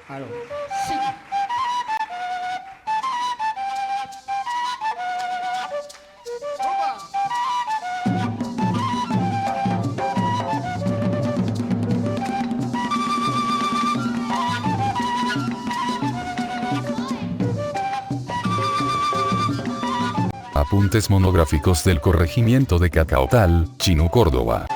Aló. Sí. Apuntes monográficos del corregimiento de Cacaotal, Chino, Córdoba.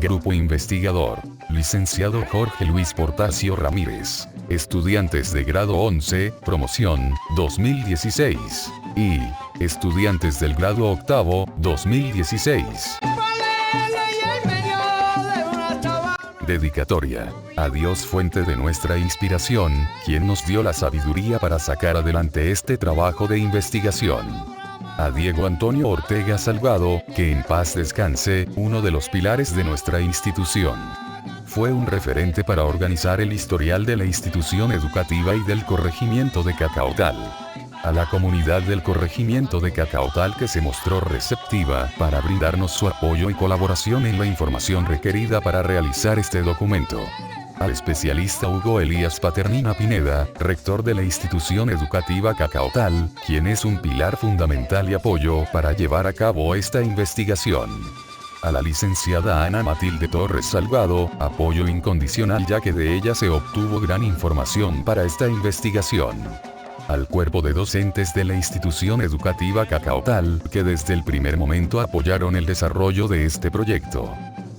Grupo investigador. Licenciado Jorge Luis Portacio Ramírez. Estudiantes de grado 11, promoción, 2016. Y estudiantes del grado octavo, 2016. Dedicatoria. A Dios, fuente de nuestra inspiración, quien nos dio la sabiduría para sacar adelante este trabajo de investigación. A Diego Antonio Ortega Salgado, que en paz descanse, uno de los pilares de nuestra institución. Fue un referente para organizar el historial de la institución educativa y del corregimiento de Cacaotal. A la comunidad del corregimiento de Cacaotal, que se mostró receptiva para brindarnos su apoyo y colaboración en la información requerida para realizar este documento. Al especialista Hugo Elías Paternina Pineda, rector de la institución educativa Cacaotal, quien es un pilar fundamental y apoyo para llevar a cabo esta investigación. A la licenciada Ana Matilde Torres Salgado, apoyo incondicional, ya que de ella se obtuvo gran información para esta investigación. Al cuerpo de docentes de la institución educativa Cacaotal, que desde el primer momento apoyaron el desarrollo de este proyecto.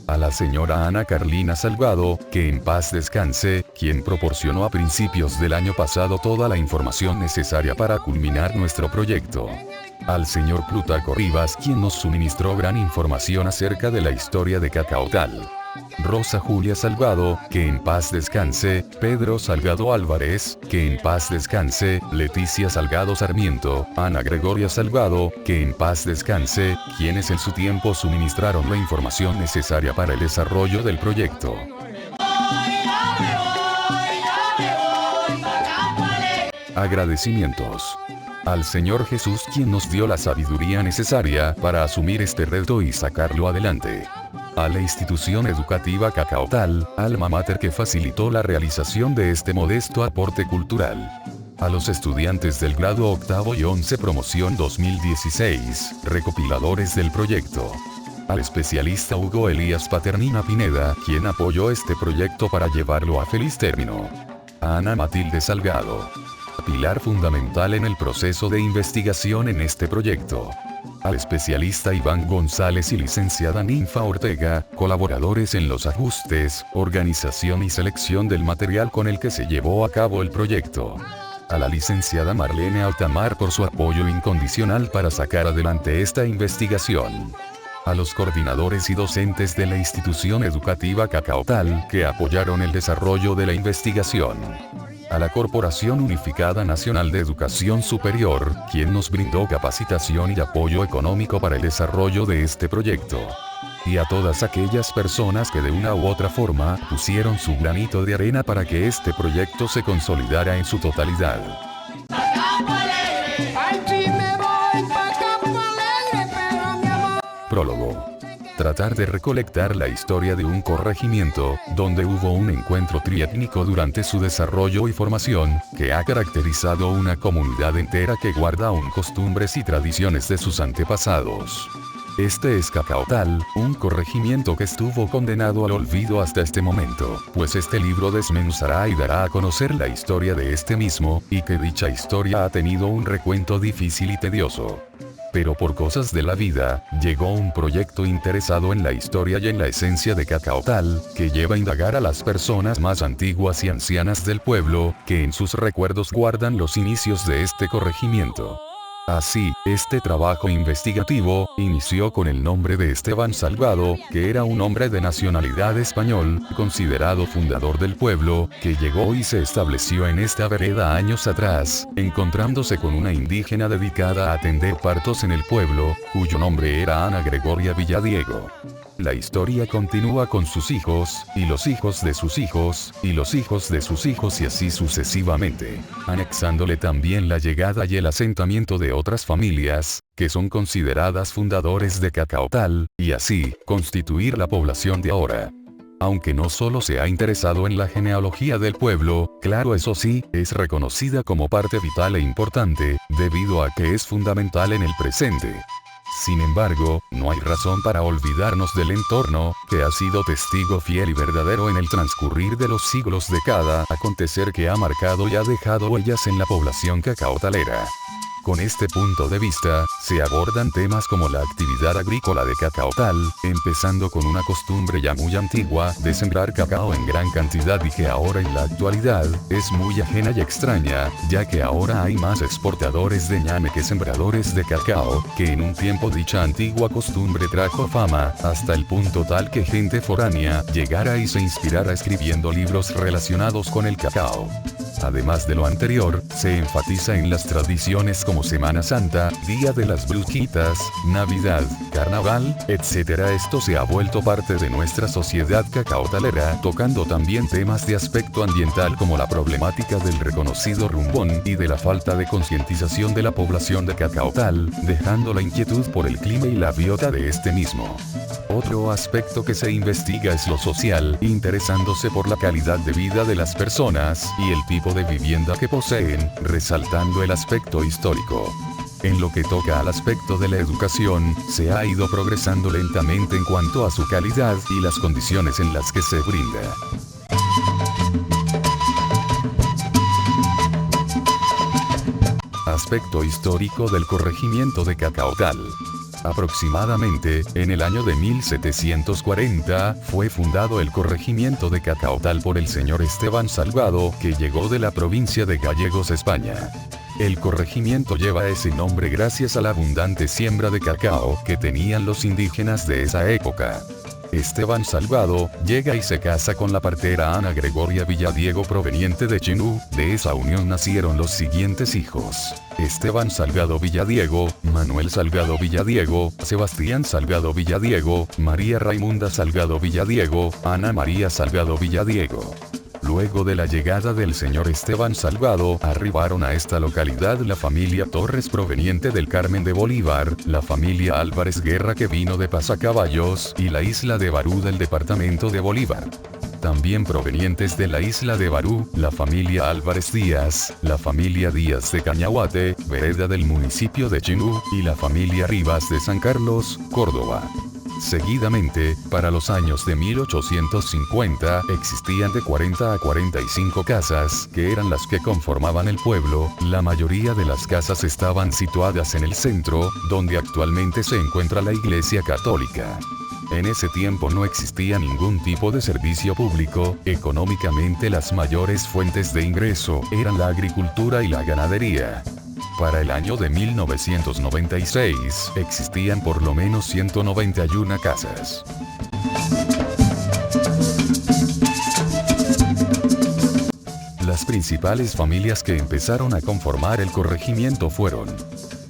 A la señora Ana Carlina Salgado, que en paz descanse, quien proporcionó a principios del año pasado toda la información necesaria para culminar nuestro proyecto. Al señor Plutarco Rivas, quien nos suministró gran información acerca de la historia de Cacaotal. Rosa Julia Salgado, que en paz descanse, Pedro Salgado Álvarez, que en paz descanse, Leticia Salgado Sarmiento, Ana Gregoria Salgado, que en paz descanse, quienes en su tiempo suministraron la información necesaria para el desarrollo del proyecto. Agradecimientos. Al Señor Jesús, quien nos dio la sabiduría necesaria para asumir este reto y sacarlo adelante. A la institución educativa Cacaotal, alma mater, que facilitó la realización de este modesto aporte cultural. A los estudiantes del grado octavo y 11, promoción 2016, recopiladores del proyecto. Al especialista Hugo Elías Paternina Pineda, quien apoyó este proyecto para llevarlo a feliz término. A Ana Matilde Salgado, pilar fundamental en el proceso de investigación en este proyecto. Al especialista Iván González y licenciada Ninfa Ortega, colaboradores en los ajustes, organización y selección del material con el que se llevó a cabo el proyecto. A la licenciada Marlene Altamar por su apoyo incondicional para sacar adelante esta investigación. A los coordinadores y docentes de la institución educativa Cacaotal, que apoyaron el desarrollo de la investigación. A la Corporación Unificada Nacional de Educación Superior, quien nos brindó capacitación y apoyo económico para el desarrollo de este proyecto. Y a todas aquellas personas que de una u otra forma pusieron su granito de arena para que este proyecto se consolidara en su totalidad. Prólogo. Tratar de recolectar la historia de un corregimiento, donde hubo un encuentro triétnico durante su desarrollo y formación, que ha caracterizado una comunidad entera que guarda aún costumbres y tradiciones de sus antepasados. Este es Cacaotal, un corregimiento que estuvo condenado al olvido hasta este momento, pues este libro desmenuzará y dará a conocer la historia de este mismo, y que dicha historia ha tenido un recuento difícil y tedioso. Pero por cosas de la vida, llegó un proyecto interesado en la historia y en la esencia de Cacaotal, que lleva a indagar a las personas más antiguas y ancianas del pueblo, que en sus recuerdos guardan los inicios de este corregimiento. Así, este trabajo investigativo inició con el nombre de Esteban Salgado, que era un hombre de nacionalidad español, considerado fundador del pueblo, que llegó y se estableció en esta vereda años atrás, encontrándose con una indígena dedicada a atender partos en el pueblo, cuyo nombre era Ana Gregoria Villadiego. La historia continúa con sus hijos, y los hijos de sus hijos, y los hijos de sus hijos y así sucesivamente, anexándole también la llegada y el asentamiento de otras familias, que son consideradas fundadores de Cacaotal, y así, constituir la población de ahora. Aunque no solo se ha interesado en la genealogía del pueblo, claro eso sí, es reconocida como parte vital e importante, debido a que es fundamental en el presente. Sin embargo, no hay razón para olvidarnos del entorno, que ha sido testigo fiel y verdadero en el transcurrir de los siglos de cada acontecer que ha marcado y ha dejado huellas en la población cacaotalera. Con este punto de vista, se abordan temas como la actividad agrícola de cacaotal, empezando con una costumbre ya muy antigua de sembrar cacao en gran cantidad y que ahora en la actualidad, es muy ajena y extraña, ya que ahora hay más exportadores de ñame que sembradores de cacao, que en un tiempo dicha antigua costumbre trajo fama, hasta el punto tal que gente foránea llegara y se inspirara escribiendo libros relacionados con el cacao. Además de lo anterior, se enfatiza en las tradiciones como Semana Santa, Día de las Brujitas, Navidad, Carnaval, etc. Esto se ha vuelto parte de nuestra sociedad cacaotalera, tocando también temas de aspecto ambiental como la problemática del reconocido rumbón y de la falta de concientización de la población de cacaotal, dejando la inquietud por el clima y la biota de este mismo. Otro aspecto que se investiga es lo social, interesándose por la calidad de vida de las personas y el tipo de vivienda que poseen, resaltando el aspecto histórico. En lo que toca al aspecto de la educación, se ha ido progresando lentamente en cuanto a su calidad y las condiciones en las que se brinda. Aspecto histórico del corregimiento de Cacaotal. Aproximadamente, en el año de 1740, fue fundado el corregimiento de Cacaotal por el señor Esteban Salgado, que llegó de la provincia de Gallegos, España. El corregimiento lleva ese nombre gracias a la abundante siembra de cacao que tenían los indígenas de esa época. Esteban Salgado llega y se casa con la partera Ana Gregoria Villadiego proveniente de Chinú. De esa unión nacieron los siguientes hijos: Esteban Salgado Villadiego, Manuel Salgado Villadiego, Sebastián Salgado Villadiego, María Raimunda Salgado Villadiego, Ana María Salgado Villadiego. Luego de la llegada del señor Esteban Salgado, arribaron a esta localidad la familia Torres proveniente del Carmen de Bolívar, la familia Álvarez Guerra que vino de Pasacaballos, y la isla de Barú del departamento de Bolívar. También provenientes de la isla de Barú, la familia Álvarez Díaz, la familia Díaz de Cañahuate, vereda del municipio de Chinú, y la familia Rivas de San Carlos, Córdoba. Seguidamente, para los años de 1850, existían de 40 a 45 casas, que eran las que conformaban el pueblo. La mayoría de las casas estaban situadas en el centro, donde actualmente se encuentra la Iglesia Católica. En ese tiempo no existía ningún tipo de servicio público, económicamente las mayores fuentes de ingreso eran la agricultura y la ganadería. Para el año de 1996, existían por lo menos 191 casas. Las principales familias que empezaron a conformar el corregimiento fueron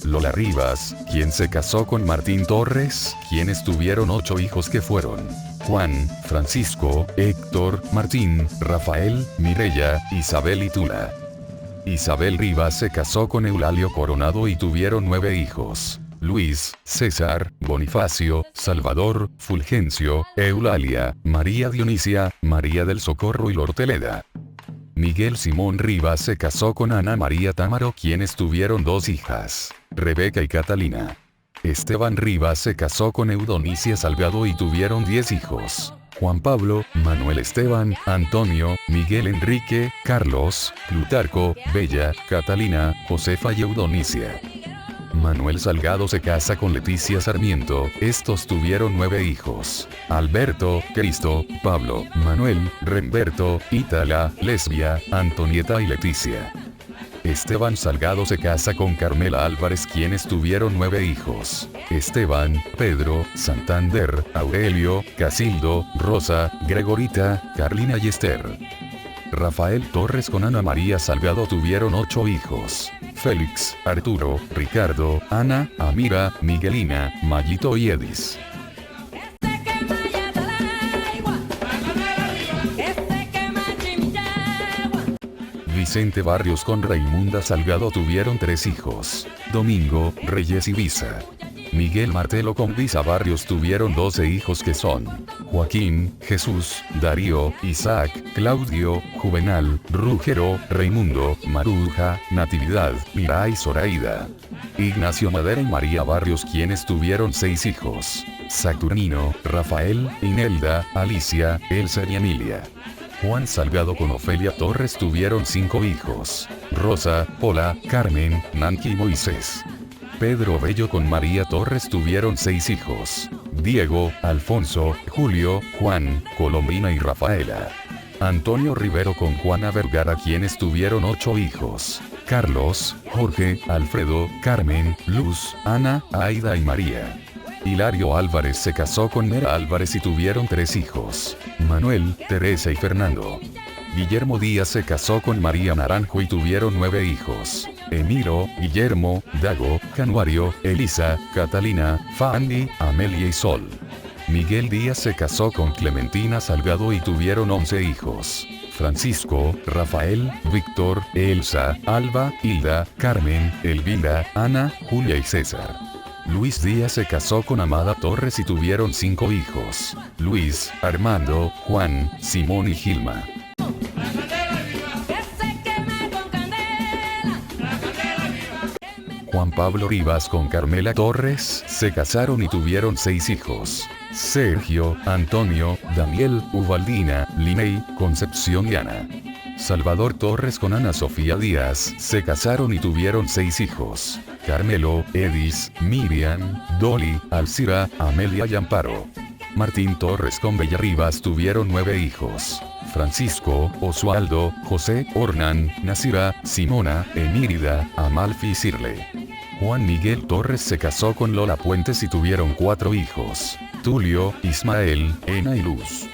Lola Rivas, quien se casó con Martín Torres, quienes tuvieron 8 hijos que fueron Juan, Francisco, Héctor, Martín, Rafael, Mireya, Isabel y Tula. Isabel Rivas se casó con Eulalio Coronado y tuvieron 9 hijos: Luis, César, Bonifacio, Salvador, Fulgencio, Eulalia, María Dionisia, María del Socorro y Lorteleda. Miguel Simón Rivas se casó con Ana María Támaro, quienes tuvieron 2 hijas, Rebeca y Catalina. Esteban Rivas se casó con Eudonicia Salgado y tuvieron 10 hijos: Juan Pablo, Manuel Esteban, Antonio, Miguel Enrique, Carlos, Plutarco, Bella, Catalina, Josefa y Eudonicia. Manuel Salgado se casa con Leticia Sarmiento, estos tuvieron 9 hijos: Alberto, Cristo, Pablo, Manuel, Remberto, Ítala, Lesbia, Antonieta y Leticia. Esteban Salgado se casa con Carmela Álvarez, quienes tuvieron 9 hijos: Esteban, Pedro, Santander, Aurelio, Casildo, Rosa, Gregorita, Carlina y Esther. Rafael Torres con Ana María Salgado tuvieron 8 hijos: Félix, Arturo, Ricardo, Ana, Amira, Miguelina, Mayito y Edis. Vicente Barrios con Raimunda Salgado tuvieron 3 hijos: Domingo, Reyes y Visa. Miguel Martelo con Visa Barrios tuvieron 12 hijos que son Joaquín, Jesús, Darío, Isaac, Claudio, Juvenal, Rúgero, Raimundo, Maruja, Natividad, Mirá y Zoraida. Ignacio Madera y María Barrios, quienes tuvieron 6 hijos. Saturnino, Rafael, Inelda, Alicia, Elsa y Emilia. Juan Salgado con Ofelia Torres tuvieron 5 hijos. Rosa, Pola, Carmen, Nancy y Moisés. Pedro Bello con María Torres tuvieron 6 hijos. Diego, Alfonso, Julio, Juan, Colombina y Rafaela. Antonio Rivero con Juana Vergara, quienes tuvieron 8 hijos. Carlos, Jorge, Alfredo, Carmen, Luz, Ana, Aida y María. Hilario Álvarez se casó con Mera Álvarez y tuvieron 3 hijos. Manuel, Teresa y Fernando. Guillermo Díaz se casó con María Naranjo y tuvieron 9 hijos. Emiro, Guillermo, Dago, Januario, Elisa, Catalina, Fanny, Amelia y Sol. Miguel Díaz se casó con Clementina Salgado y tuvieron 11 hijos. Francisco, Rafael, Víctor, Elsa, Alba, Hilda, Carmen, Elvira, Ana, Julia y César. Luis Díaz se casó con Amada Torres y tuvieron 5 hijos. Luis, Armando, Juan, Simón y Gilma. Juan Pablo Rivas con Carmela Torres se casaron y tuvieron 6 hijos. Sergio, Antonio, Daniel, Uvaldina, Linei, Concepción y Ana. Salvador Torres con Ana Sofía Díaz se casaron y tuvieron 6 hijos. Carmelo, Edis, Miriam, Dolly, Alcira, Amelia y Amparo. Martín Torres con Bella Rivas tuvieron 9 hijos. Francisco, Oswaldo, José, Ornan, Nasira, Simona, Emírida, Amalfi y Cirle. Juan Miguel Torres se casó con Lola Puentes y tuvieron 4 hijos. Tulio, Ismael, Ena y Luz.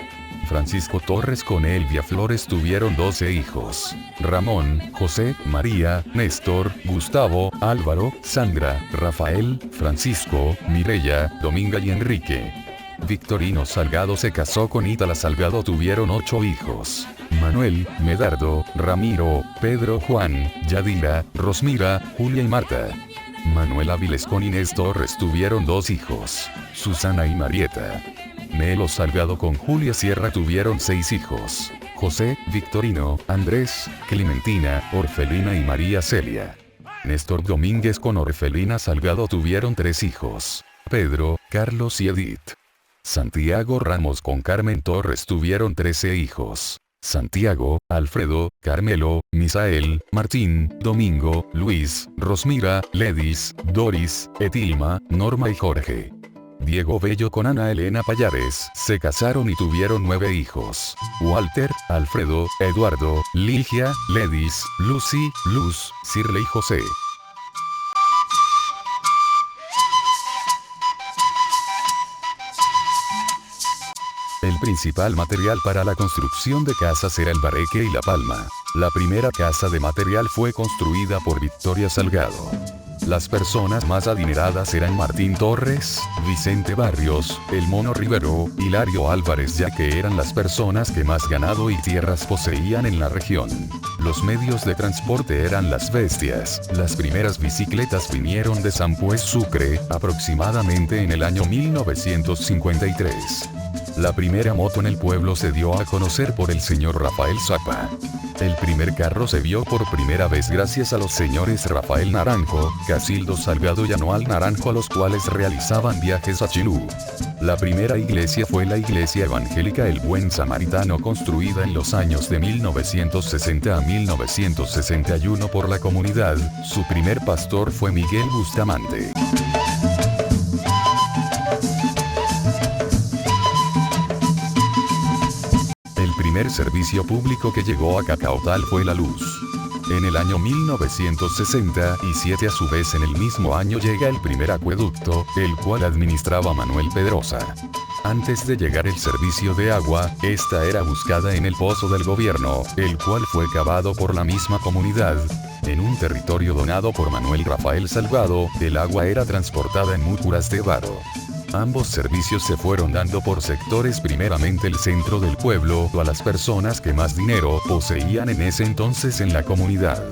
Francisco Torres con Elvia Flores tuvieron 12 hijos. Ramón, José, María, Néstor, Gustavo, Álvaro, Sandra, Rafael, Francisco, Mireya, Dominga y Enrique. Victorino Salgado se casó con Ítala Salgado, tuvieron 8 hijos. Manuel, Medardo, Ramiro, Pedro Juan, Yadira, Rosmira, Julia y Marta. Manuel Áviles con Inés Torres tuvieron 2 hijos. Susana y Marieta. Melo Salgado con Julia Sierra tuvieron 6 hijos. José, Victorino, Andrés, Clementina, Orfelina y María Celia. Néstor Domínguez con Orfelina Salgado tuvieron 3 hijos. Pedro, Carlos y Edith. Santiago Ramos con Carmen Torres tuvieron 13 hijos. Santiago, Alfredo, Carmelo, Misael, Martín, Domingo, Luis, Rosmira, Ledis, Doris, Etilma, Norma y Jorge. Diego Bello con Ana Elena Payares se casaron y tuvieron 9 hijos. Walter, Alfredo, Eduardo, Ligia, Ledis, Lucy, Luz, Cirle y José. El principal material para la construcción de casas era el bareque y la palma. La primera casa de material fue construida por Victoria Salgado. Las personas más adineradas eran Martín Torres, Vicente Barrios, El Mono Rivero, Hilario Álvarez, ya que eran las personas que más ganado y tierras poseían en la región. Los medios de transporte eran las bestias. Las primeras bicicletas vinieron de Sampués, Sucre, aproximadamente en el año 1953. La primera moto en el pueblo se dio a conocer por el señor Rafael Zapa. El primer carro se vio por primera vez gracias a los señores Rafael Naranjo, Casildo Salgado y Anual Naranjo, a los cuales realizaban viajes a Chilú. La primera iglesia fue la iglesia evangélica El Buen Samaritano, construida en los años de 1960 a 1961 por la comunidad. Su primer pastor fue Miguel Bustamante. El primer servicio público que llegó a Cacaotal fue la luz. En el año 1967, a su vez en el mismo año, llega el primer acueducto, el cual administraba Manuel Pedrosa. Antes de llegar el servicio de agua, esta era buscada en el pozo del gobierno, el cual fue cavado por la misma comunidad. En un territorio donado por Manuel Rafael Salgado, el agua era transportada en múcuras de barro. Ambos servicios se fueron dando por sectores, primeramente el centro del pueblo, a las personas que más dinero poseían en ese entonces en la comunidad.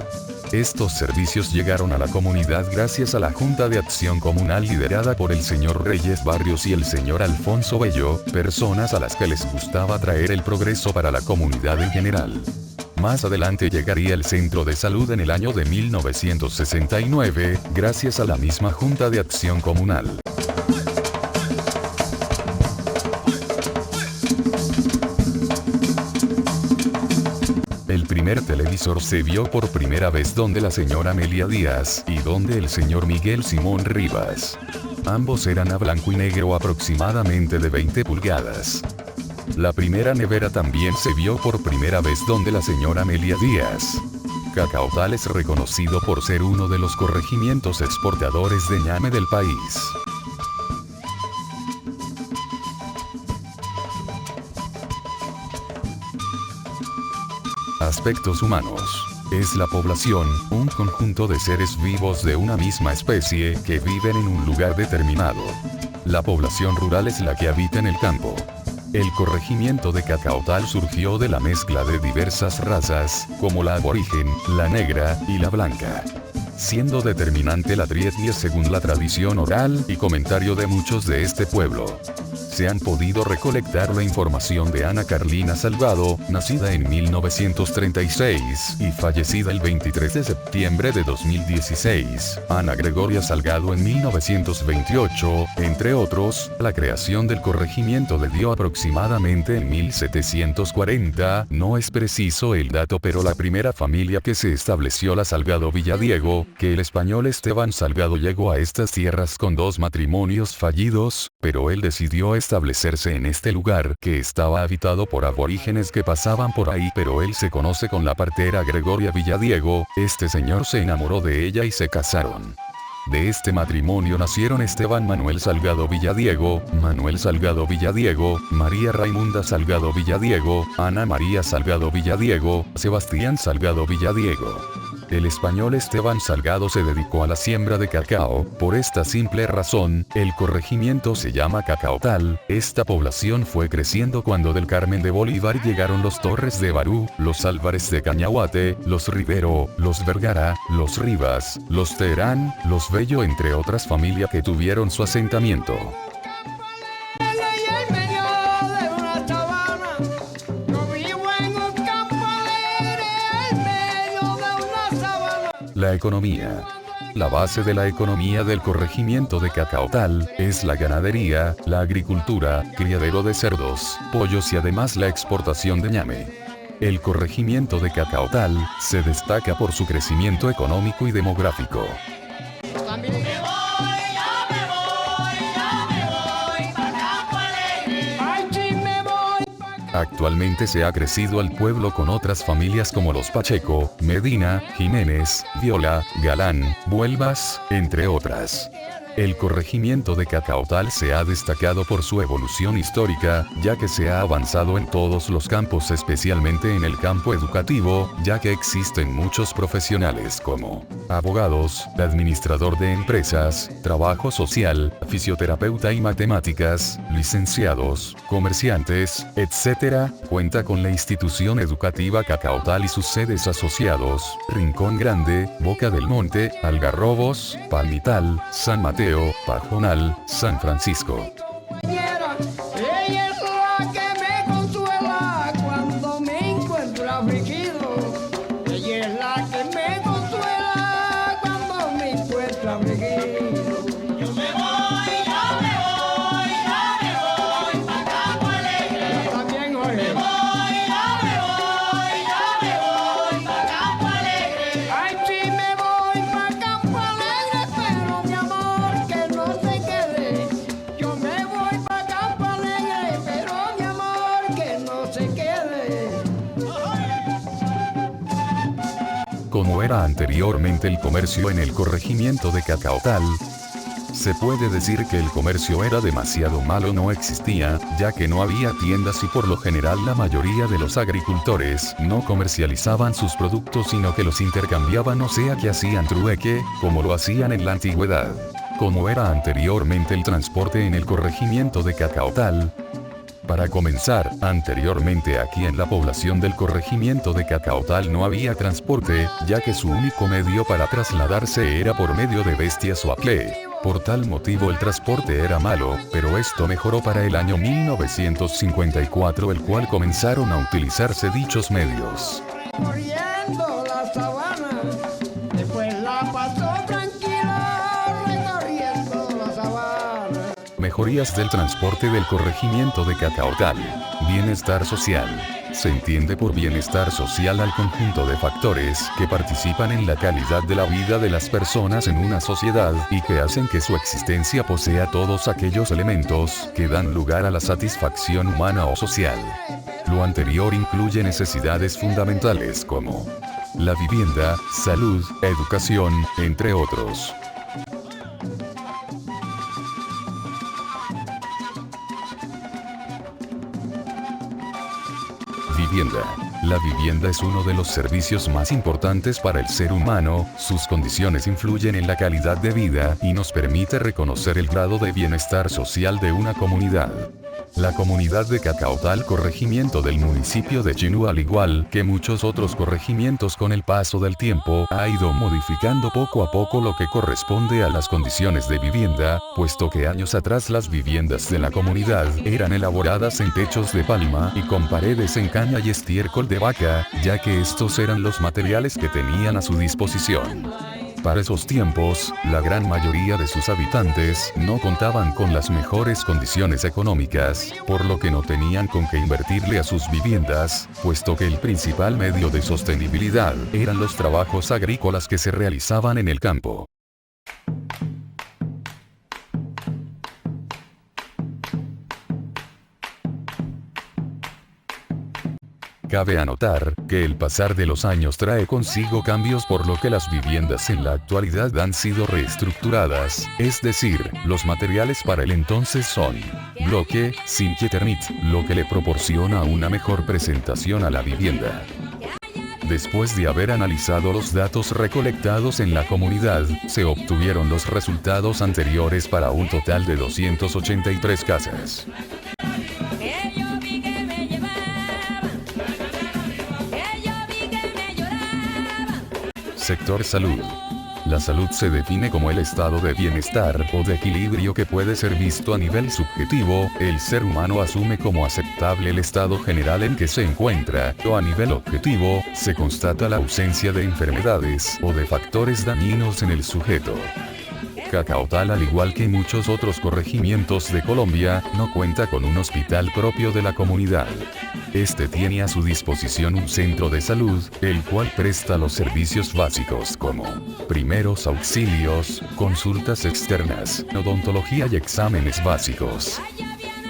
Estos servicios llegaron a la comunidad gracias a la Junta de Acción Comunal liderada por el señor Reyes Barrios y el señor Alfonso Bello, personas a las que les gustaba traer el progreso para la comunidad en general. Más adelante llegaría el centro de salud en el año de 1969, gracias a la misma Junta de Acción Comunal. El primer televisor se vio por primera vez donde la señora Amelia Díaz y donde el señor Miguel Simón Rivas. Ambos eran a blanco y negro aproximadamente de 20 pulgadas. La primera nevera también se vio por primera vez donde la señora Amelia Díaz. Cacaotal es reconocido por ser uno de los corregimientos exportadores de ñame del país. Aspectos humanos. Es la población, un conjunto de seres vivos de una misma especie que viven en un lugar determinado. La población rural es la que habita en el campo. El corregimiento de Cacaotal surgió de la mezcla de diversas razas, como la aborigen, la negra y la blanca, siendo determinante la trietnia según la tradición oral y comentario de muchos de este pueblo. Se han podido recolectar la información de Ana Carlina Salgado, nacida en 1936 y fallecida el 23 de septiembre de 2016, Ana Gregoria Salgado en 1928, entre otros. La creación del corregimiento le dio aproximadamente en 1740, no es preciso el dato, pero la primera familia que se estableció la Salgado Villadiego, que el español Esteban Salgado llegó a estas tierras con 2 matrimonios fallidos, pero él decidió establecerse en este lugar que estaba habitado por aborígenes que pasaban por ahí, pero él se conoce con la partera Gregoria Villadiego. Este señor se enamoró de ella y se casaron. De este matrimonio nacieron Esteban Manuel Salgado Villadiego, Manuel Salgado Villadiego, María Raimunda Salgado Villadiego, Ana María Salgado Villadiego, Sebastián Salgado Villadiego. El español Esteban Salgado se dedicó a la siembra de cacao. Por esta simple razón, el corregimiento se llama Cacaotal. Esta población fue creciendo cuando del Carmen de Bolívar llegaron los Torres de Barú, los Álvarez de Cañahuate, los Rivero, los Vergara, los Rivas, los Teherán, los Bello, entre otras familias que tuvieron su asentamiento. La economía. La base de la economía del corregimiento de Cacaotal es la ganadería, la agricultura, criadero de cerdos, pollos y además la exportación de ñame. El corregimiento de Cacaotal se destaca por su crecimiento económico y demográfico. Actualmente se ha crecido al pueblo con otras familias como los Pacheco, Medina, Jiménez, Viola, Galán, Buelvas, entre otras. El corregimiento de Cacaotal se ha destacado por su evolución histórica, ya que se ha avanzado en todos los campos, especialmente en el campo educativo, ya que existen muchos profesionales como abogados, administrador de empresas, trabajo social, fisioterapeuta y matemáticas, licenciados, comerciantes, etc. Cuenta con la institución educativa Cacaotal y sus sedes asociados: Rincón Grande, Boca del Monte, Algarrobos, Palmital, San Mateo, Pajonal, San Francisco. Ella es la que me consuela cuando me encuentro afligido. Ella es la que me consuela cuando me encuentro afligido. Yo me voy, pa' Campo Alegre. Yo también, Jorge. Me voy, pa' Campo Alegre. Ay, sí, me voy pa' Campo Alegre, pero mi amor, que no se quede. Yo me voy pa' Campo Alegre, pero mi amor, que no se quede. Como era anteriormente el comercio en el corregimiento de Cacaotal, se puede decir que el comercio era demasiado malo, no existía, ya que no había tiendas y por lo general la mayoría de los agricultores no comercializaban sus productos, sino que los intercambiaban, o sea que hacían trueque, como lo hacían en la antigüedad. Como era anteriormente el transporte en el corregimiento de Cacaotal, Para comenzar, anteriormente aquí en la población del corregimiento de Cacaotal no había transporte, ya que su único medio para trasladarse era por medio de bestias o a pie. Por tal motivo el transporte era malo, pero esto mejoró para el año 1954, el cual comenzaron a utilizarse dichos medios. Recorriendo la sabana, después la pasó tranquila, recorriendo la sabana. Mejorías del transporte del corregimiento de Cacaotal. Bienestar social. Se entiende por bienestar social al conjunto de factores que participan en la calidad de la vida de las personas en una sociedad y que hacen que su existencia posea todos aquellos elementos que dan lugar a la satisfacción humana o social. Lo anterior incluye necesidades fundamentales como la vivienda, salud, educación, entre otros. Vivienda. La vivienda es uno de los servicios más importantes para el ser humano, sus condiciones influyen en la calidad de vida y nos permite reconocer el grado de bienestar social de una comunidad. La comunidad de Cacaotal, corregimiento del municipio de Chinú, al igual que muchos otros corregimientos con el paso del tiempo, ha ido modificando poco a poco lo que corresponde a las condiciones de vivienda, puesto que años atrás las viviendas de la comunidad eran elaboradas en techos de palma y con paredes en caña y estiércol de vaca, ya que estos eran los materiales que tenían a su disposición. Para esos tiempos, la gran mayoría de sus habitantes no contaban con las mejores condiciones económicas, por lo que no tenían con qué invertirle a sus viviendas, puesto que el principal medio de sostenibilidad eran los trabajos agrícolas que se realizaban en el campo. Cabe anotar que el pasar de los años trae consigo cambios, por lo que las viviendas en la actualidad han sido reestructuradas, es decir, los materiales para el entonces son bloque, zinc y termit, lo que le proporciona una mejor presentación a la vivienda. Después de haber analizado los datos recolectados en la comunidad, se obtuvieron los resultados anteriores para un total de 283 casas. Sector salud. La salud se define como el estado de bienestar o de equilibrio que puede ser visto a nivel subjetivo. El ser humano asume como aceptable el estado general en que se encuentra, o a nivel objetivo, se constata la ausencia de enfermedades o de factores dañinos en el sujeto. Cacaotal, al igual que muchos otros corregimientos de Colombia, no cuenta con un hospital propio de la comunidad. Este tiene a su disposición un centro de salud, el cual presta los servicios básicos como primeros auxilios, consultas externas, odontología y exámenes básicos.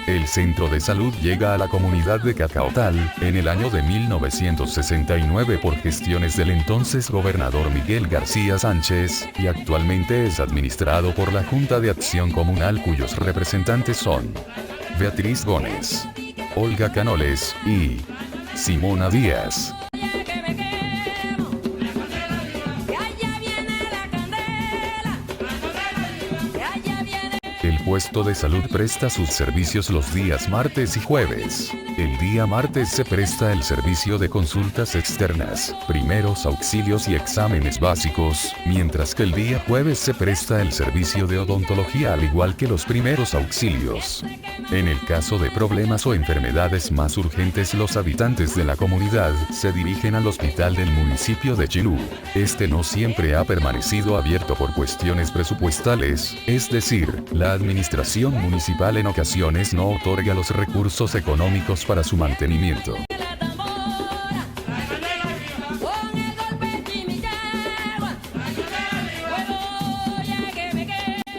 El centro de salud llega a la comunidad de Cacaotal en el año de 1969 por gestiones del entonces gobernador Miguel García Sánchez, y actualmente es administrado por la Junta de Acción Comunal, cuyos representantes son Beatriz Gómez, Olga Canoles y Simona Díaz. El puesto de salud presta sus servicios los días martes y jueves. El día martes se presta el servicio de consultas externas, primeros auxilios y exámenes básicos, mientras que el día jueves se presta el servicio de odontología, al igual que los primeros auxilios. En el caso de problemas o enfermedades más urgentes, los habitantes de la comunidad se dirigen al hospital del municipio de Chinú. Este no siempre ha permanecido abierto por cuestiones presupuestales, es decir, la administración municipal en ocasiones no otorga los recursos económicos para su mantenimiento.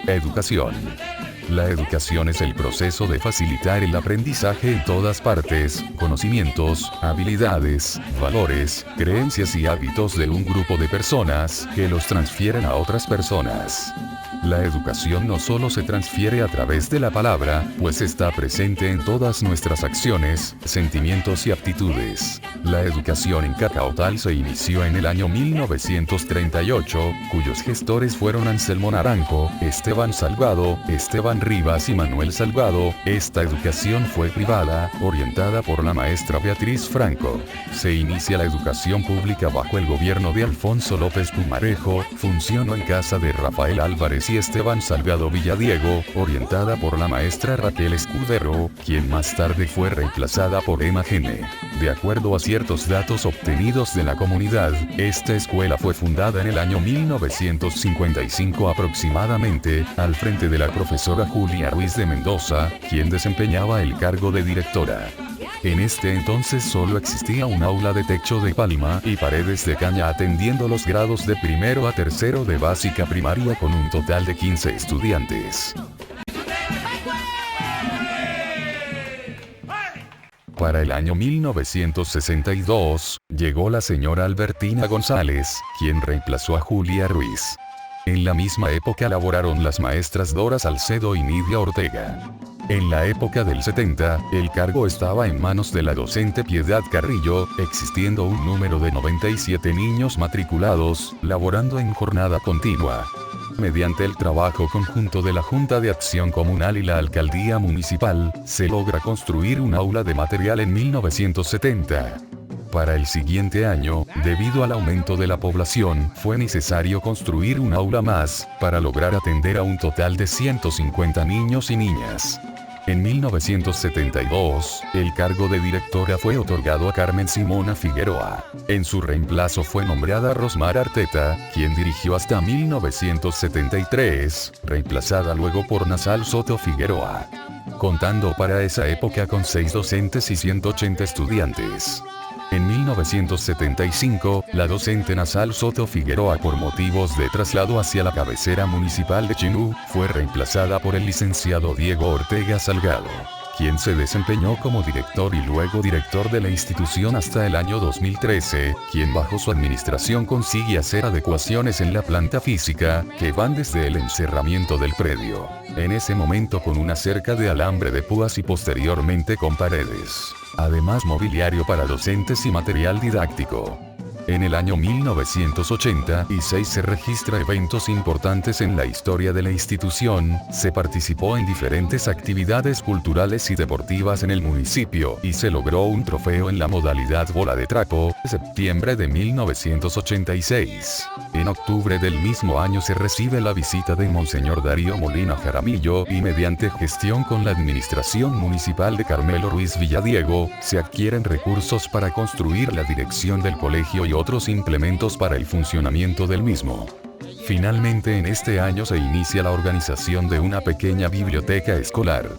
Educación. La educación es el proceso de facilitar el aprendizaje en todas partes, conocimientos, habilidades, valores, creencias y hábitos de un grupo de personas, que los transfieren a otras personas. La educación no solo se transfiere a través de la palabra, pues está presente en todas nuestras acciones, sentimientos y aptitudes. La educación en Cacaotal se inició en el año 1938, cuyos gestores fueron Anselmo Naranjo, Esteban Salgado, Esteban Rivas y Manuel Salgado. Esta educación fue privada, orientada por la maestra Beatriz Franco. Se inicia la educación pública bajo el gobierno de Alfonso López Pumarejo, funcionó en casa de Rafael Álvarez y Esteban Salgado Villadiego, orientada por la maestra Raquel Escudero, quien más tarde fue reemplazada por Emma Gene. De acuerdo a ciertos datos obtenidos de la comunidad, esta escuela fue fundada en el año 1955 aproximadamente, al frente de la profesora Julia Ruiz de Mendoza, quien desempeñaba el cargo de directora. En este entonces solo existía un aula de techo de palma y paredes de caña atendiendo los grados de primero a tercero de básica primaria con un total de 15 estudiantes. Para el año 1962, llegó la señora Albertina González, quien reemplazó a Julia Ruiz. En la misma época laboraron las maestras Dora Salcedo y Nidia Ortega. En la época del 70, el cargo estaba en manos de la docente Piedad Carrillo, existiendo un número de 97 niños matriculados, laborando en jornada continua. Mediante el trabajo conjunto de la Junta de Acción Comunal y la Alcaldía Municipal, se logra construir un aula de material en 1970. Para el siguiente año, debido al aumento de la población, fue necesario construir un aula más, para lograr atender a un total de 150 niños y niñas. En 1972, el cargo de directora fue otorgado a Carmen Simona Figueroa. En su reemplazo fue nombrada Rosmar Arteta, quien dirigió hasta 1973, reemplazada luego por Nasal Soto Figueroa. Contando para esa época con 6 docentes y 180 estudiantes. En 1975, la docente Nasal Soto Figueroa, por motivos de traslado hacia la cabecera municipal de Chinú, fue reemplazada por el licenciado Diego Ortega Salgado, quien se desempeñó como director y luego director de la institución hasta el año 2013, quien bajo su administración consigue hacer adecuaciones en la planta física, que van desde el encerramiento del predio, en ese momento con una cerca de alambre de púas y posteriormente con paredes. Además mobiliario para docentes y material didáctico. En el año 1986 se registra eventos importantes en la historia de la institución, se participó en diferentes actividades culturales y deportivas en el municipio y se logró un trofeo en la modalidad bola de trapo, septiembre de 1986. En octubre del mismo año se recibe la visita de Monseñor Darío Molina Jaramillo y mediante gestión con la administración municipal de Carmelo Ruiz Villadiego, se adquieren recursos para construir la dirección del colegio y otros implementos para el funcionamiento del mismo. Finalmente en este año se inicia la organización de una pequeña biblioteca escolar.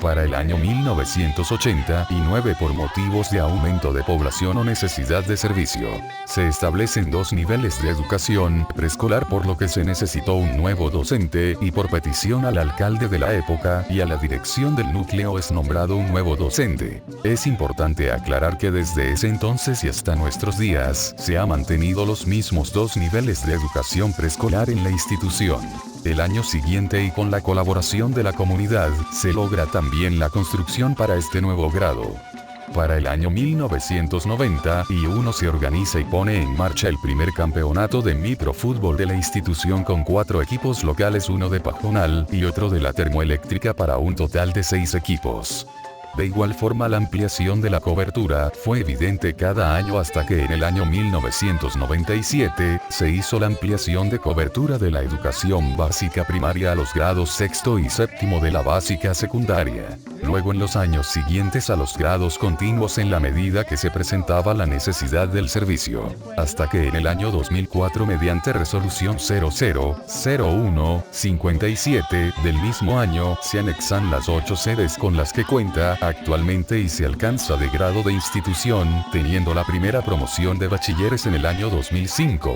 Para el año 1989, por motivos de aumento de población o necesidad de servicio, se establecen 2 niveles de educación preescolar, por lo que se necesitó un nuevo docente y por petición al alcalde de la época y a la dirección del núcleo es nombrado un nuevo docente. Es importante aclarar que desde ese entonces y hasta nuestros días, se ha mantenido los mismos 2 niveles de educación preescolar en la institución. El año siguiente y con la colaboración de la comunidad, se logra también la construcción para este nuevo grado. Para el año 1991 se organiza y pone en marcha el primer campeonato de microfútbol de la institución con 4 equipos locales, uno de Pajonal y otro de la termoeléctrica, para un total de 6 equipos. De igual forma la ampliación de la cobertura fue evidente cada año hasta que en el año 1997 se hizo la ampliación de cobertura de la educación básica primaria a los grados sexto y séptimo de la básica secundaria. Luego en los años siguientes a los grados continuos en la medida que se presentaba la necesidad del servicio. Hasta que en el año 2004 mediante resolución 000157 del mismo año se anexan las 8 sedes con las que cuenta actualmente y se alcanza de grado de institución, teniendo la primera promoción de bachilleres en el año 2005.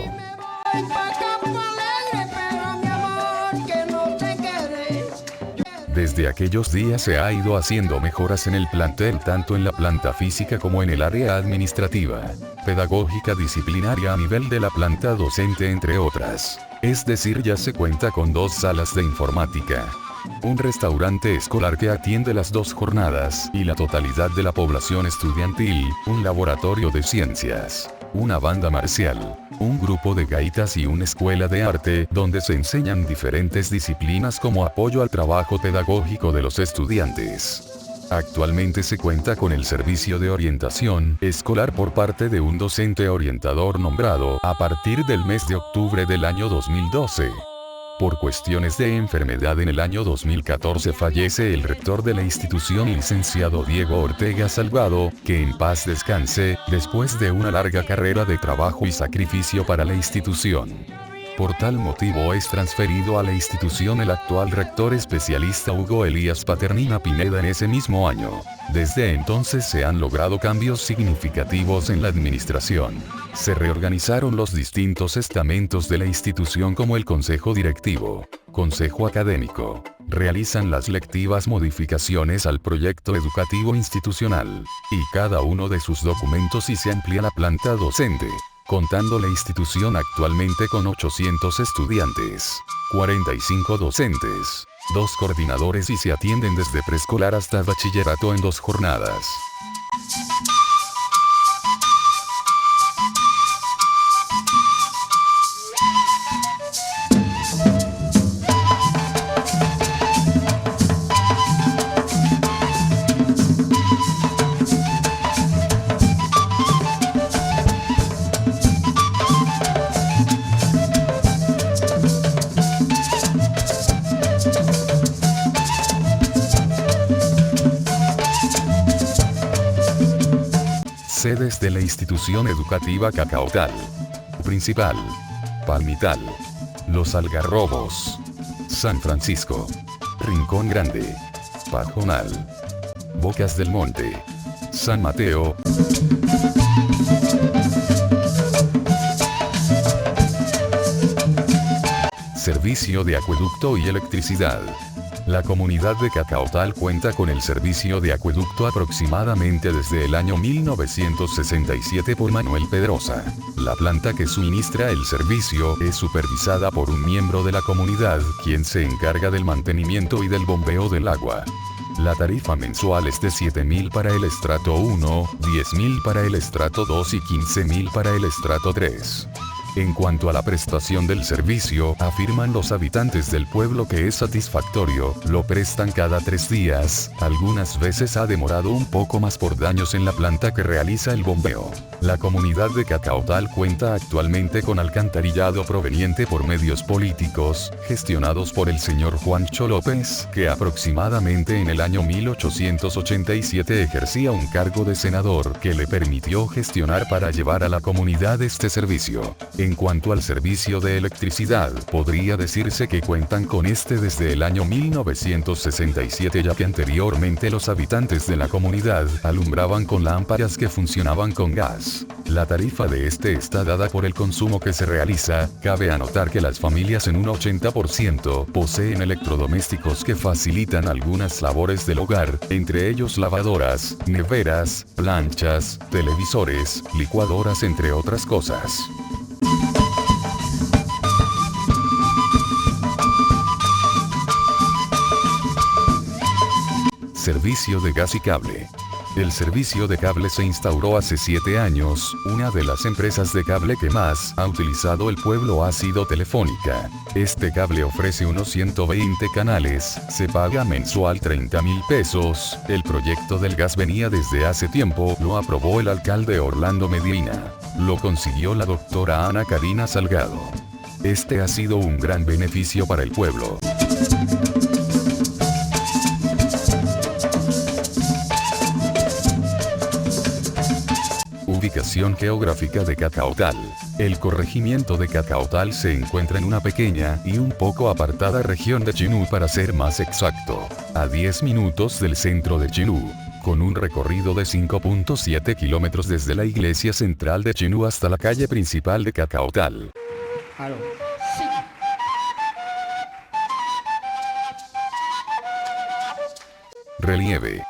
Desde aquellos días se ha ido haciendo mejoras en el plantel tanto en la planta física como en el área administrativa, pedagógica, disciplinaria a nivel de la planta docente, entre otras. Es decir, ya se cuenta con 2 salas de informática, un restaurante escolar que atiende las 2 jornadas y la totalidad de la población estudiantil, un laboratorio de ciencias, una banda marcial, un grupo de gaitas y una escuela de arte donde se enseñan diferentes disciplinas como apoyo al trabajo pedagógico de los estudiantes. Actualmente se cuenta con el servicio de orientación escolar por parte de un docente orientador nombrado a partir del mes de octubre del año 2012. Por cuestiones de enfermedad en el año 2014 fallece el rector de la institución, licenciado Diego Ortega Salgado, que en paz descanse, después de una larga carrera de trabajo y sacrificio para la institución. Por tal motivo es transferido a la institución el actual rector especialista Hugo Elías Paternina Pineda en ese mismo año. Desde entonces se han logrado cambios significativos en la administración. Se reorganizaron los distintos estamentos de la institución como el Consejo Directivo, Consejo Académico. Realizan las lectivas modificaciones al proyecto educativo institucional, y cada uno de sus documentos, y se amplía la planta docente, contando la institución actualmente con 800 estudiantes, 45 docentes, 2 coordinadores y se atienden desde preescolar hasta bachillerato en 2 jornadas. Sedes de la institución educativa Cacaotal. Principal: Palmital, Los Algarrobos, San Francisco, Rincón Grande, Pajonal, Bocas del Monte, San Mateo. Servicio de acueducto y electricidad. La comunidad de Cacaotal cuenta con el servicio de acueducto aproximadamente desde el año 1967 por Manuel Pedrosa. La planta que suministra el servicio es supervisada por un miembro de la comunidad, quien se encarga del mantenimiento y del bombeo del agua. La tarifa mensual es de 7.000 para el estrato 1, 10.000 para el estrato 2 y 15.000 para el estrato 3. En cuanto a la prestación del servicio, afirman los habitantes del pueblo que es satisfactorio, lo prestan cada 3 días, algunas veces ha demorado un poco más por daños en la planta que realiza el bombeo. La comunidad de Cacaotal cuenta actualmente con alcantarillado proveniente por medios políticos, gestionados por el señor Juancho López, que aproximadamente en el año 1887 ejercía un cargo de senador que le permitió gestionar para llevar a la comunidad este servicio. En cuanto al servicio de electricidad, podría decirse que cuentan con este desde el año 1967, ya que anteriormente los habitantes de la comunidad alumbraban con lámparas que funcionaban con gas. La tarifa de este está dada por el consumo que se realiza. Cabe anotar que las familias en un 80% poseen electrodomésticos que facilitan algunas labores del hogar, entre ellos lavadoras, neveras, planchas, televisores, licuadoras, entre otras cosas. Servicio de gas y cable. El servicio de cable se instauró hace 7 años, una de las empresas de cable que más ha utilizado el pueblo ha sido Telefónica. Este cable ofrece unos 120 canales, se paga mensual 30.000 pesos, el proyecto del gas venía desde hace tiempo, lo aprobó el alcalde Orlando Medina, lo consiguió la doctora Ana Karina Salgado. Este ha sido un gran beneficio para el pueblo. Ubicación geográfica de Cacaotal. El corregimiento de Cacaotal se encuentra en una pequeña y un poco apartada región de Chinú, para ser más exacto, a 10 minutos del centro de Chinú, con un recorrido de 5.7 kilómetros desde la iglesia central de Chinú hasta la calle principal de Cacaotal. Aló. Relieve.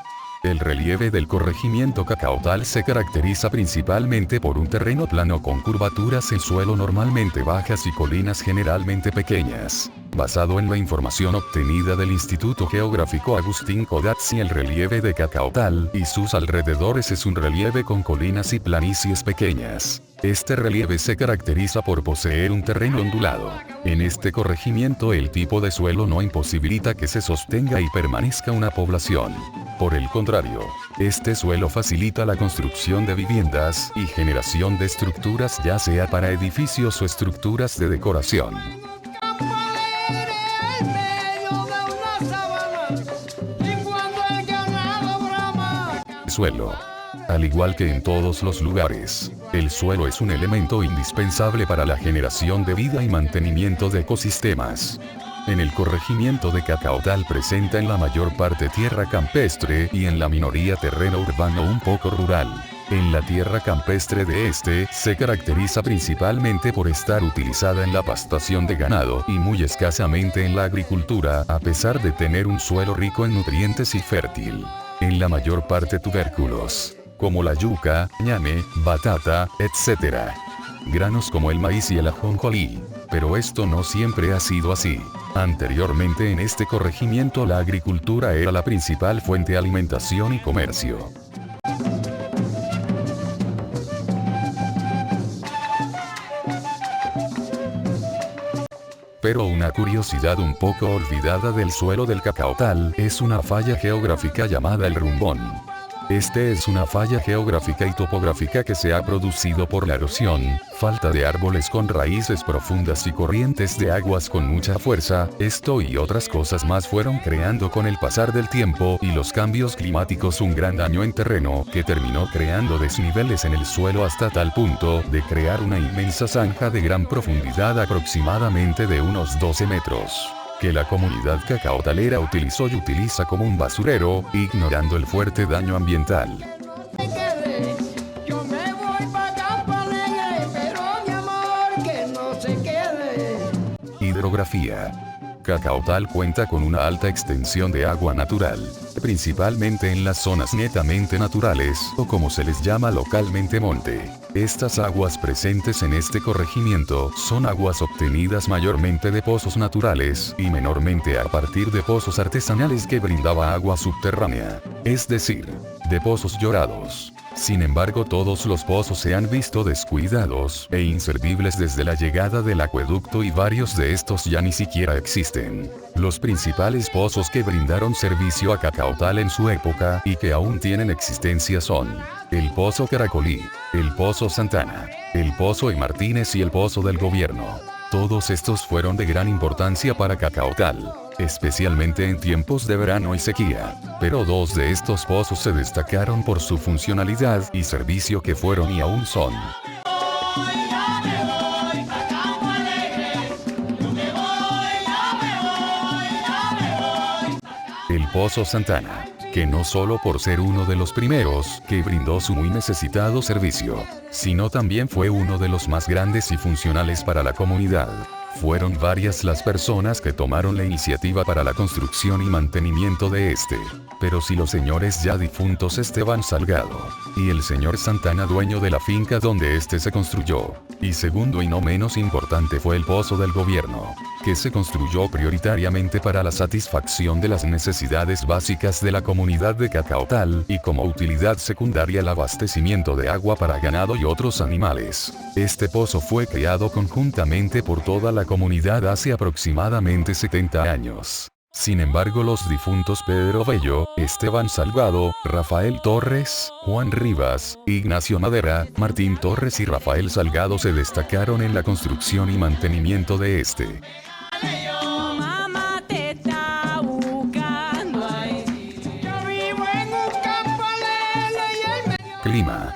El relieve del corregimiento Cacaotal se caracteriza principalmente por un terreno plano con curvaturas en suelo normalmente bajas y colinas generalmente pequeñas. Basado en la información obtenida del Instituto Geográfico Agustín Codazzi, el relieve de Cacaotal y sus alrededores es un relieve con colinas y planicies pequeñas. Este relieve se caracteriza por poseer un terreno ondulado. En este corregimiento el tipo de suelo no imposibilita que se sostenga y permanezca una población. Por el contrario, este suelo facilita la construcción de viviendas y generación de estructuras, ya sea para edificios o estructuras de decoración. Suelo. Al igual que en todos los lugares, el suelo es un elemento indispensable para la generación de vida y mantenimiento de ecosistemas. En el corregimiento de Cacaotal presenta en la mayor parte tierra campestre y en la minoría terreno urbano un poco rural. En la tierra campestre de este, se caracteriza principalmente por estar utilizada en la pastación de ganado y muy escasamente en la agricultura, a pesar de tener un suelo rico en nutrientes y fértil. En la mayor parte tubérculos, como la yuca, ñame, batata, etc. Granos como el maíz y el ajonjolí. Pero esto no siempre ha sido así. Anteriormente en este corregimiento la agricultura era la principal fuente de alimentación y comercio. Pero una curiosidad un poco olvidada del suelo del Cacaotal es una falla geográfica llamada el Rumbón. Este es una falla geográfica y topográfica que se ha producido por la erosión, falta de árboles con raíces profundas y corrientes de aguas con mucha fuerza. Esto y otras cosas más fueron creando con el pasar del tiempo y los cambios climáticos un gran daño en terreno que terminó creando desniveles en el suelo hasta tal punto de crear una inmensa zanja de gran profundidad, aproximadamente de unos 12 metros. Que la comunidad cacaotalera utilizó y utiliza como un basurero, ignorando el fuerte daño ambiental. Hidrografía. Cacaotal cuenta con una alta extensión de agua natural, principalmente en las zonas netamente naturales, o como se les llama localmente monte. Estas aguas presentes en este corregimiento son aguas obtenidas mayormente de pozos naturales y menormente a partir de pozos artesanales que brindaba agua subterránea, es decir, de pozos llorados. Sin embargo, todos los pozos se han visto descuidados e inservibles desde la llegada del acueducto y varios de estos ya ni siquiera existen. Los principales pozos que brindaron servicio a Cacaotal en su época y que aún tienen existencia son el Pozo Caracolí, el Pozo Santana, el Pozo E. Martínez y el Pozo del Gobierno. Todos estos fueron de gran importancia para Cacaotal, especialmente en tiempos de verano y sequía, pero dos de estos pozos se destacaron por su funcionalidad y servicio que fueron y aún son. El Pozo Santana, que no solo por ser uno de los primeros que brindó su muy necesitado servicio, sino también fue uno de los más grandes y funcionales para la comunidad. Fueron varias las personas que tomaron la iniciativa para la construcción y mantenimiento de este. Pero si los señores ya difuntos Esteban Salgado y el señor Santana, dueño de la finca donde este se construyó, y segundo y no menos importante fue el Pozo del Gobierno, que se construyó prioritariamente para la satisfacción de las necesidades básicas de la comunidad de Cacaotal y como utilidad secundaria el abastecimiento de agua para ganado y otros animales. Este pozo fue creado conjuntamente por toda la comunidad hace aproximadamente 70 años. Sin embargo, los difuntos Pedro Bello, Esteban Salgado, Rafael Torres, Juan Rivas, Ignacio Madera, Martín Torres y Rafael Salgado se destacaron en la construcción y mantenimiento de este. Clima.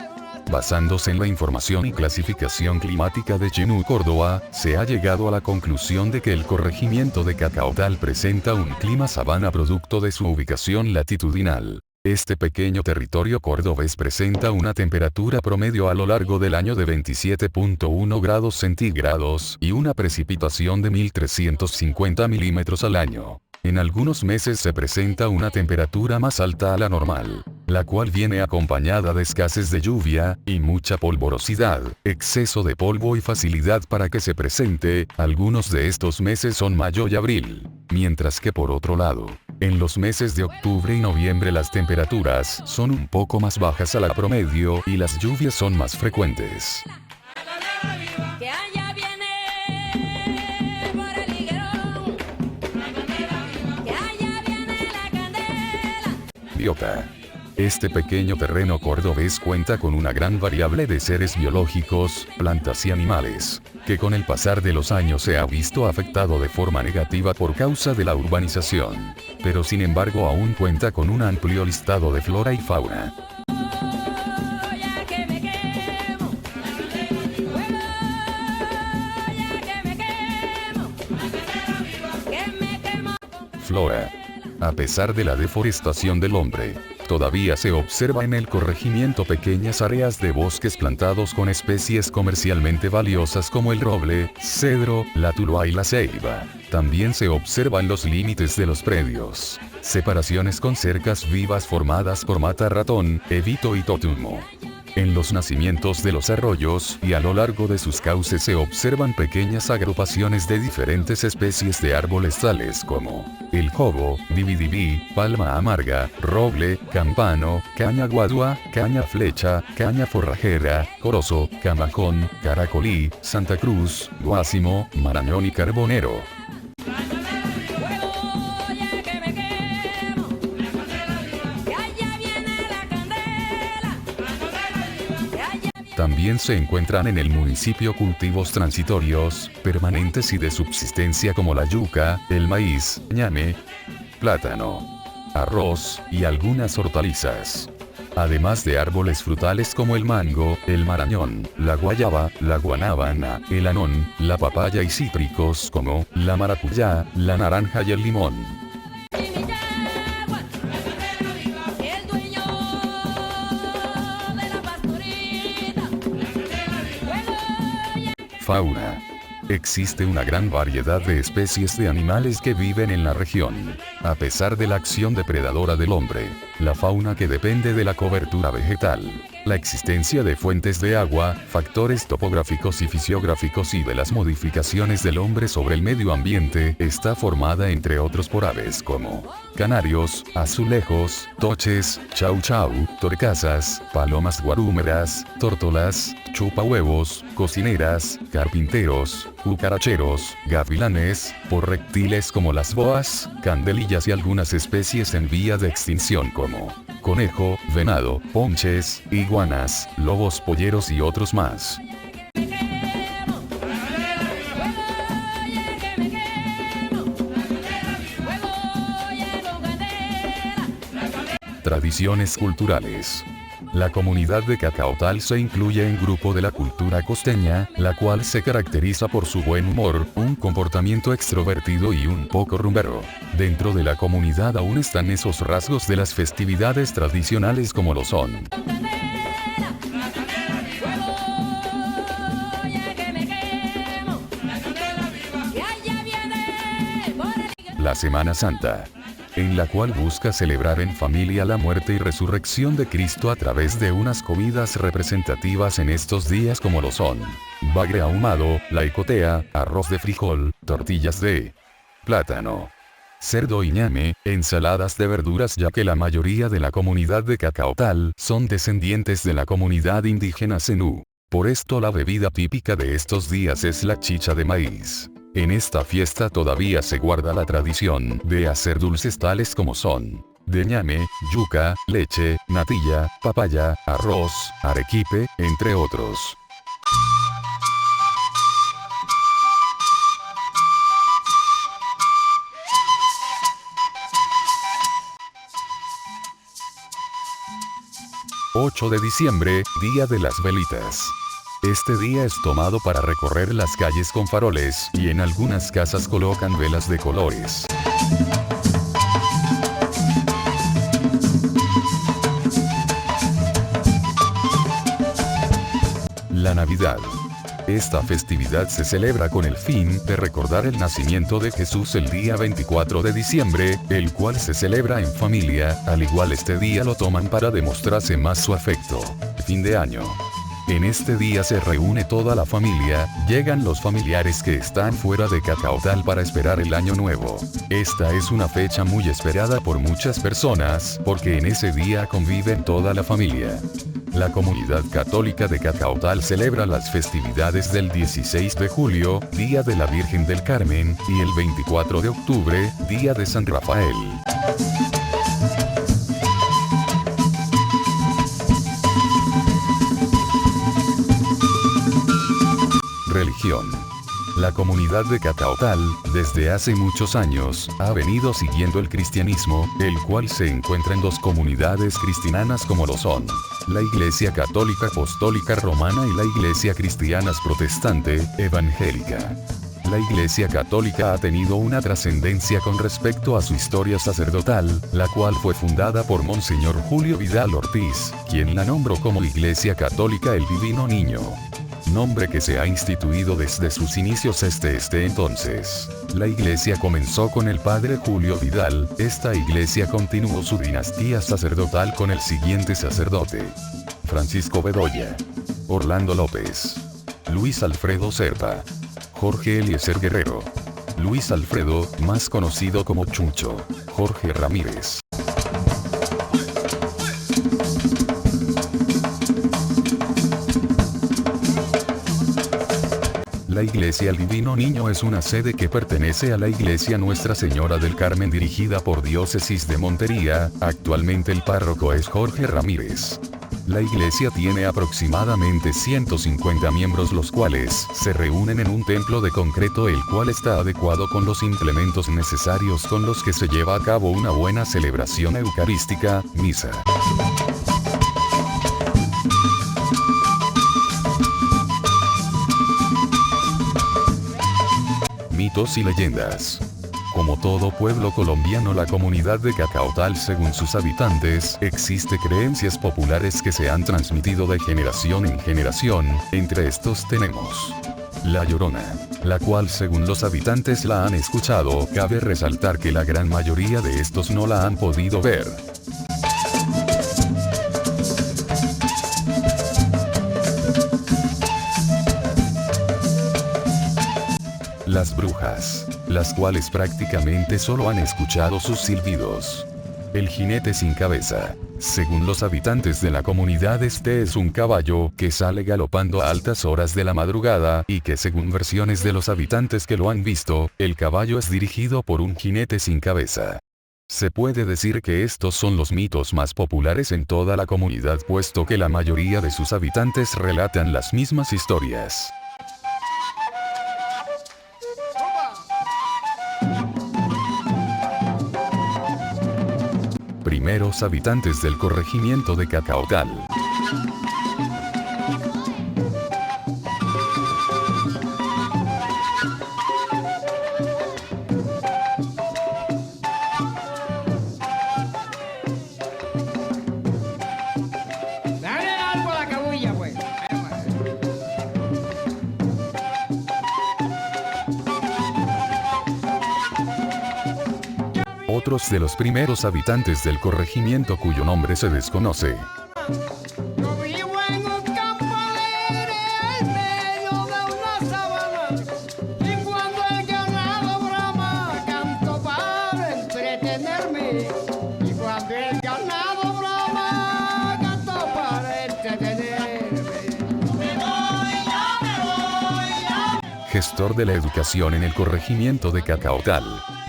Basándose en la información y clasificación climática de Chenú, Córdoba, se ha llegado a la conclusión de que el corregimiento de Cacaotal presenta un clima sabana producto de su ubicación latitudinal. Este pequeño territorio cordobés presenta una temperatura promedio a lo largo del año de 27.1 grados centígrados y una precipitación de 1.350 milímetros al año. En algunos meses se presenta una temperatura más alta a la normal, la cual viene acompañada de escasez de lluvia, y mucha polvorosidad, exceso de polvo y facilidad para que se presente. Algunos de estos meses son mayo y abril. Mientras que por otro lado, en los meses de octubre y noviembre las temperaturas son un poco más bajas a la promedio y las lluvias son más frecuentes. Que allá viene por el higuerón, que allá viene la candela. Biota. Este pequeño terreno cordobés cuenta con una gran variable de seres biológicos, plantas y animales, que con el pasar de los años se ha visto afectado de forma negativa por causa de la urbanización. Pero sin embargo aún cuenta con un amplio listado de flora y fauna. Ya que me quemo, ya que me quemo. Flora. A pesar de la deforestación del hombre, todavía se observa en el corregimiento pequeñas áreas de bosques plantados con especies comercialmente valiosas como el roble, cedro, la tuluá y la ceiba. También se observan los límites de los predios, separaciones con cercas vivas formadas por mata ratón, evito y totumo. En los nacimientos de los arroyos y a lo largo de sus cauces se observan pequeñas agrupaciones de diferentes especies de árboles tales como el cobo, dividibí, palma amarga, roble, campano, caña guadua, caña flecha, caña forrajera, corozo, camajón, caracolí, Santa Cruz, guásimo, marañón y carbonero. Ya que me quemo, que allá viene la candela, que allá viene. También se encuentran en el municipio cultivos transitorios, permanentes y de subsistencia como la yuca, el maíz, ñame, plátano, arroz, y algunas hortalizas. Además de árboles frutales como el mango, el marañón, la guayaba, la guanábana, el anón, la papaya y cítricos como la maracuyá, la naranja y el limón. Y mi yegua, el dueño de la pastorita. Fauna. Existe una gran variedad de especies de animales que viven en la región. A pesar de la acción depredadora del hombre, la fauna que depende de la cobertura vegetal, la existencia de fuentes de agua, factores topográficos y fisiográficos y de las modificaciones del hombre sobre el medio ambiente, está formada entre otros por aves como canarios, azulejos, toches, chau chau, torcasas, palomas guarúmeras, tórtolas, chupahuevos, cocineras, carpinteros, cucaracheros, gavilanes, por reptiles como las boas, candelillas y algunas especies en vía de extinción como conejo, venado, ponches, iguanas, lobos polleros y otros más. Tradiciones culturales. La comunidad de Cacaotal se incluye en grupo de la cultura costeña, la cual se caracteriza por su buen humor, un comportamiento extrovertido y un poco rumbero. Dentro de la comunidad aún están esos rasgos de las festividades tradicionales como lo son la Semana Santa, en la cual busca celebrar en familia la muerte y resurrección de Cristo a través de unas comidas representativas en estos días como lo son bagre ahumado, la icotea, arroz de frijol, tortillas de plátano, cerdo y ñame, ensaladas de verduras, ya que la mayoría de la comunidad de Cacaotal son descendientes de la comunidad indígena zenú. Por esto la bebida típica de estos días es la chicha de maíz. En esta fiesta todavía se guarda la tradición de hacer dulces tales como son de ñame, yuca, leche, natilla, papaya, arroz, arequipe, entre otros. ...8 de diciembre, Día de las Velitas. Este día es tomado para recorrer las calles con faroles, y en algunas casas colocan velas de colores. La Navidad. Esta festividad se celebra con el fin de recordar el nacimiento de Jesús el día 24 de diciembre, el cual se celebra en familia, al igual este día lo toman para demostrarse más su afecto. Fin de año. En este día se reúne toda la familia, llegan los familiares que están fuera de Cacaotal para esperar el año nuevo. Esta es una fecha muy esperada por muchas personas, porque en ese día conviven toda la familia. La comunidad católica de Cacaotal celebra las festividades del 16 de julio, Día de la Virgen del Carmen, y el 24 de octubre, Día de San Rafael. Religión. La comunidad de Cacaotal, desde hace muchos años, ha venido siguiendo el cristianismo, el cual se encuentra en dos comunidades cristianas como lo son la Iglesia Católica Apostólica Romana y la Iglesia Cristiana Protestante, Evangélica. La Iglesia Católica ha tenido una trascendencia con respecto a su historia sacerdotal, la cual fue fundada por Monseñor Julio Vidal Ortiz, quien la nombró como Iglesia Católica el Divino Niño. Nombre que se ha instituido desde sus inicios este entonces. La iglesia comenzó con el padre Julio Vidal, esta iglesia continuó su dinastía sacerdotal con el siguiente sacerdote: Francisco Bedoya, Orlando López, Luis Alfredo Serpa, Jorge Eliezer Guerrero, Luis Alfredo, más conocido como Chucho, Jorge Ramírez. La Iglesia El Divino Niño es una sede que pertenece a la Iglesia Nuestra Señora del Carmen dirigida por Diócesis de Montería, actualmente el párroco es Jorge Ramírez. La iglesia tiene aproximadamente 150 miembros los cuales se reúnen en un templo de concreto el cual está adecuado con los implementos necesarios con los que se lleva a cabo una buena celebración eucarística, misa. Mitos y leyendas. Como todo pueblo colombiano, la comunidad de Cacaotal, según sus habitantes, existe creencias populares que se han transmitido de generación en generación. Entre estos tenemos La Llorona, la cual según los habitantes la han escuchado. Cabe resaltar que la gran mayoría de estos no la han podido ver. Las brujas, las cuales prácticamente solo han escuchado sus silbidos. El jinete sin cabeza. Según los habitantes de la comunidad, este es un caballo que sale galopando a altas horas de la madrugada y que, según versiones de los habitantes que lo han visto, el caballo es dirigido por un jinete sin cabeza. Se puede decir que estos son los mitos más populares en toda la comunidad, puesto que la mayoría de sus habitantes relatan las mismas historias. Primeros habitantes del corregimiento de Cacaotal. Dale algo a la cabulla, pues. Otros de los primeros habitantes del corregimiento cuyo nombre se desconoce. Yo vivo en un campo alegre en medio de una sabana, y cuando el ganado brama canto para entretenerme, y cuando el ganado brama canto para entretenerme. Me voy. Gestor de la educación en el corregimiento de Cacaotal,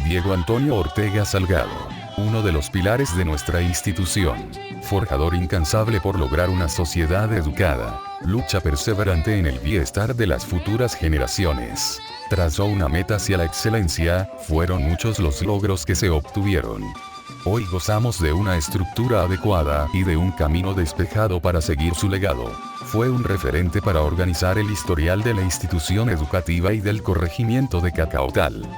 Diego Antonio Ortega Salgado, uno de los pilares de nuestra institución. Forjador incansable por lograr una sociedad educada. Lucha perseverante en el bienestar de las futuras generaciones. Trazó una meta hacia la excelencia, fueron muchos los logros que se obtuvieron. Hoy gozamos de una estructura adecuada y de un camino despejado para seguir su legado. Fue un referente para organizar el historial de la institución educativa y del corregimiento de Cacaotal.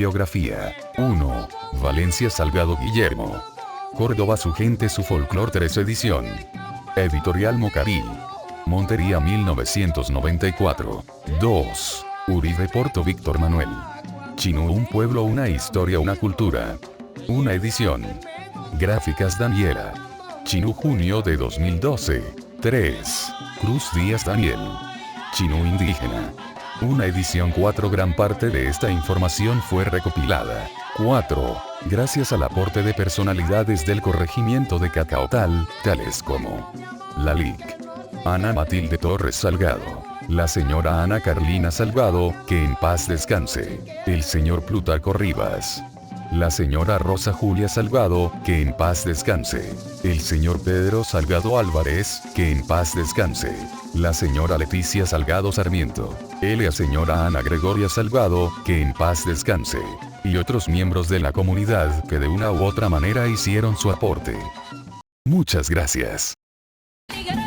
Bibliografía. 1. Valencia Salgado Guillermo. Córdoba su gente su folclor 3 edición. Editorial Mocaví. Montería 1994. 2. Uribe Porto Víctor Manuel. Chinú un pueblo una historia una cultura. Una edición. Gráficas Daniela. Chinú junio de 2012. 3. Cruz Díaz Daniel. Chinú indígena. Una edición 4. Gran parte de esta información fue recopilada. 4. Gracias al aporte de personalidades del corregimiento de Cacaotal, tales como la Lic. Ana Matilde Torres Salgado. La señora Ana Carlina Salgado, que en paz descanse. El señor Plutarco Rivas. La señora Rosa Julia Salgado, que en paz descanse. El señor Pedro Salgado Álvarez, que en paz descanse. La señora Leticia Salgado Sarmiento. La señora Ana Gregoria Salgado, que en paz descanse. Y otros miembros de la comunidad que de una u otra manera hicieron su aporte. Muchas gracias. Tigueroa.